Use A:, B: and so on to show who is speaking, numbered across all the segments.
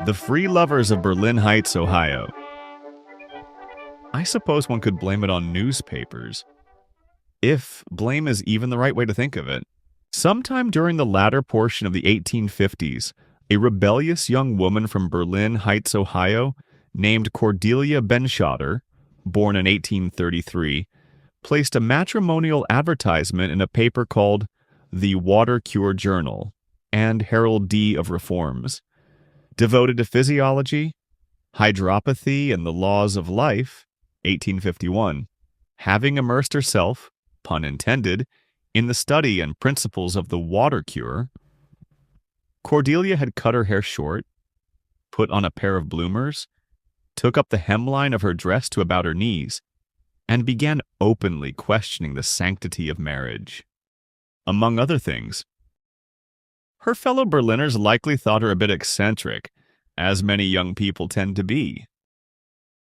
A: The Free Lovers of Berlin Heights, Ohio. I suppose one could blame it on newspapers, if blame is even the right way to think of it. Sometime during the latter portion of the 1850s, a rebellious young woman from Berlin Heights, Ohio, named Cordelia Benschotter, born in 1833, placed a matrimonial advertisement in a paper called the Water Cure Journal and Herald D of Reforms. Devoted to physiology, hydropathy, and the laws of life, 1851. Having immersed herself, pun intended, in the study and principles of the water cure, Cordelia had cut her hair short, put on a pair of bloomers, took up the hemline of her dress to about her knees, and began openly questioning the sanctity of marriage. Among other things, her fellow Berliners likely thought her a bit eccentric, as many young people tend to be.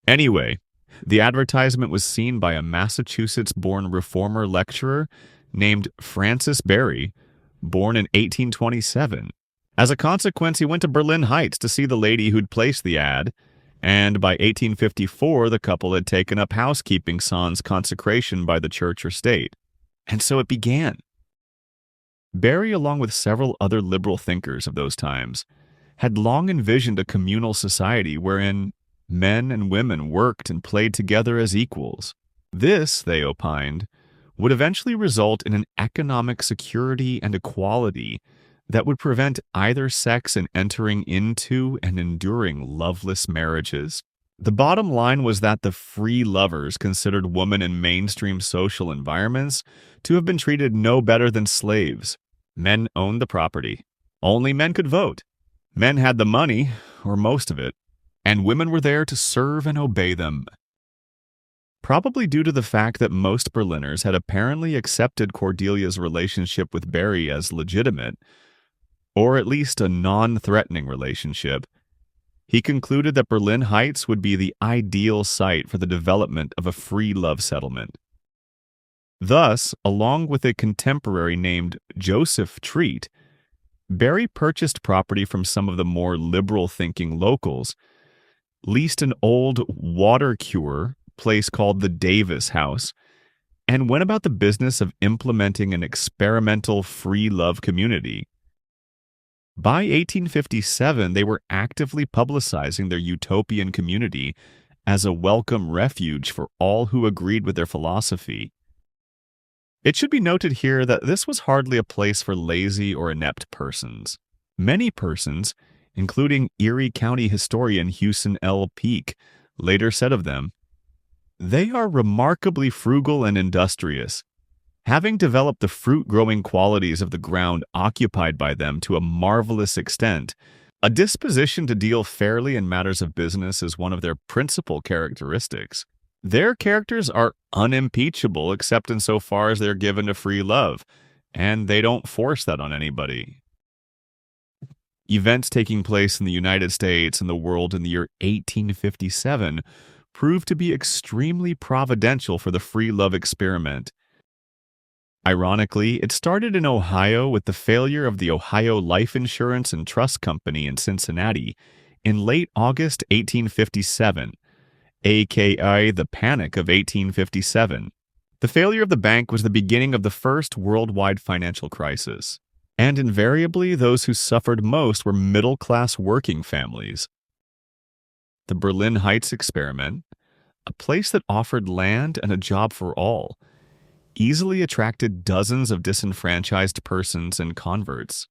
A: Anyway, the advertisement was seen by a Massachusetts-born reformer lecturer named Francis Berry, born in 1827. As a consequence, he went to Berlin Heights to see the lady who'd placed the ad, and by 1854 the couple had taken up housekeeping sans consecration by the church or state. And so it began. Berry, along with several other liberal thinkers of those times, had long envisioned a communal society wherein men and women worked and played together as equals. This, they opined, would eventually result in an economic security and equality that would prevent either sex in entering into and enduring loveless marriages. The bottom line was that the free lovers considered women in mainstream social environments to have been treated no better than slaves. Men owned the property. Only men could vote. Men had the money, or most of it, and women were there to serve and obey them. Probably due to the fact that most Berliners had apparently accepted Cordelia's relationship with Berry as legitimate, or at least a non-threatening relationship, he concluded that Berlin Heights would be the ideal site for the development of a free love settlement. Thus, along with a contemporary named Joseph Treat, Berry purchased property from some of the more liberal-thinking locals, leased an old water cure place called the Davis House, and went about the business of implementing an experimental free love community. By 1857, they were actively publicizing their utopian community as a welcome refuge for all who agreed with their philosophy. It should be noted here that this was hardly a place for lazy or inept persons. Many persons, including Erie County historian Hewson L. Peake, later said of them, "They are remarkably frugal and industrious, having developed the fruit-growing qualities of the ground occupied by them to a marvelous extent. A disposition to deal fairly in matters of business is one of their principal characteristics. Their characters are unimpeachable except insofar as they're given to free love, and they don't force that on anybody." Events taking place in the United States and the world in the year 1857 proved to be extremely providential for the free love experiment. Ironically, it started in Ohio with the failure of the Ohio Life Insurance and Trust Company in Cincinnati in late August 1857, aka the Panic of 1857. The failure of the bank was the beginning of the first worldwide financial crisis, and invariably those who suffered most were middle-class working families. The Berlin Heights experiment, a place that offered land and a job for all, easily attracted dozens of disenfranchised persons and converts.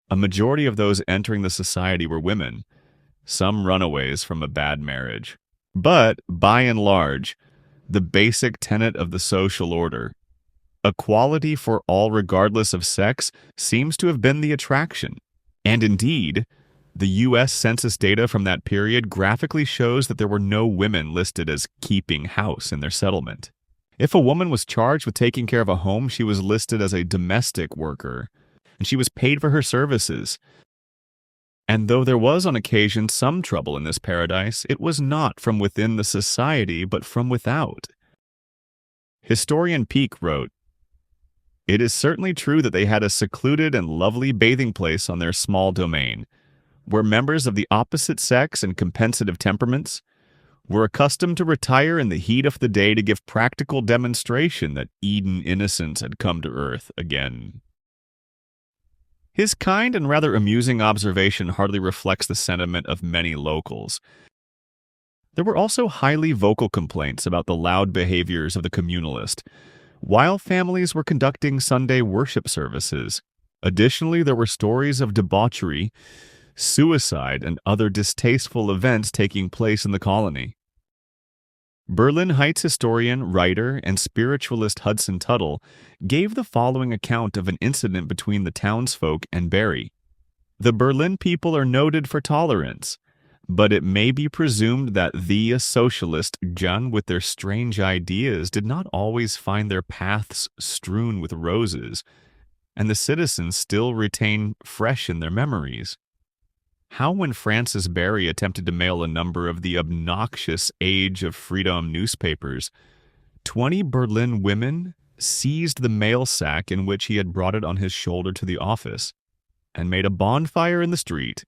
A: A majority of those entering the society were women, some runaways from a bad marriage. But, by and large, the basic tenet of the social order, equality for all regardless of sex, seems to have been the attraction. And indeed, the U.S. Census data from that period graphically shows that there were no women listed as keeping house in their settlement. If a woman was charged with taking care of a home, she was listed as a domestic worker, and she was paid for her services. And though there was on occasion some trouble in this paradise, it was not from within the society, but from without. Historian Peake wrote, "It is certainly true that they had a secluded and lovely bathing place on their small domain, where members of the opposite sex and compensative temperaments were accustomed to retire in the heat of the day to give practical demonstration that Eden innocence had come to earth again. His kind and rather amusing observation hardly reflects the sentiment of many locals. There were also highly vocal complaints about the loud behaviors of the communalist, while families were conducting Sunday worship services. Additionally, there were stories of debauchery, suicide, and other distasteful events taking place in the colony. Berlin Heights historian, writer, and spiritualist Hudson Tuttle gave the following account of an incident between the townsfolk and Barry. The Berlin people are noted for tolerance, but it may be presumed that the socialist, John, with their strange ideas, did not always find their paths strewn with roses, and the citizens still retain fresh in their memories. How when Francis Barry attempted to mail a number of the obnoxious Age of Freedom newspapers, 20 Berlin women seized the mail sack in which he had brought it on his shoulder to the office, and made a bonfire in the street.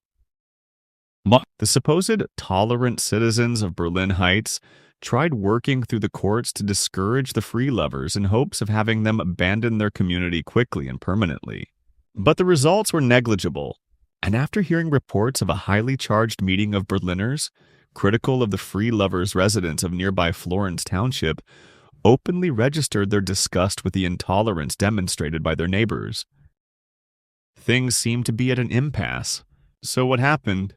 A: The supposed tolerant citizens of Berlin Heights tried working through the courts to discourage the free lovers in hopes of having them abandon their community quickly and permanently. But the results were negligible, and after hearing reports of a highly charged meeting of Berliners, critical of the free lovers' residents of nearby Florence Township, openly registered their disgust with the intolerance demonstrated by their neighbors. Things seemed to be at an impasse. So what happened?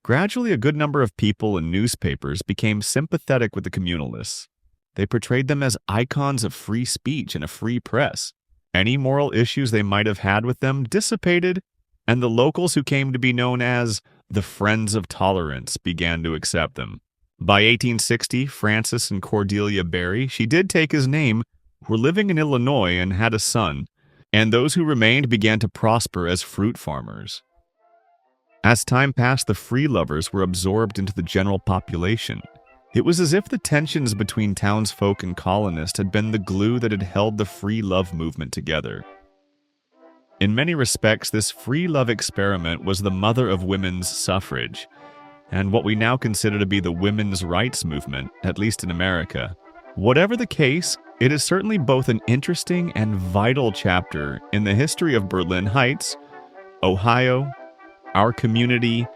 A: Gradually, a good number of people and newspapers became sympathetic with the communalists. They portrayed them as icons of free speech and a free press. Any moral issues they might have had with them dissipated, and the locals who came to be known as the Friends of Tolerance began to accept them. By 1860, Francis and Cordelia Barry, she did take his name, were living in Illinois and had a son, and those who remained began to prosper as fruit farmers. As time passed, the free lovers were absorbed into the general population. It was as if the tensions between townsfolk and colonists had been the glue that had held the free love movement together. In many respects, this free love experiment was the mother of women's suffrage, and what we now consider to be the women's rights movement, at least in America. Whatever the case, it is certainly both an interesting and vital chapter in the history of Berlin Heights, Ohio, our community,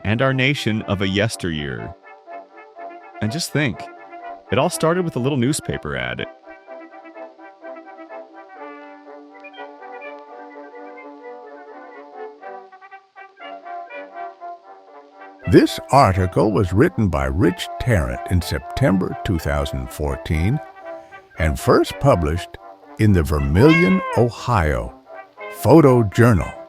A: and our nation of a yesteryear. And just think, it all started with a little newspaper ad.
B: This article was written by Rich Tarrant in September 2014 and first published in the Vermilion, Ohio Photo Journal.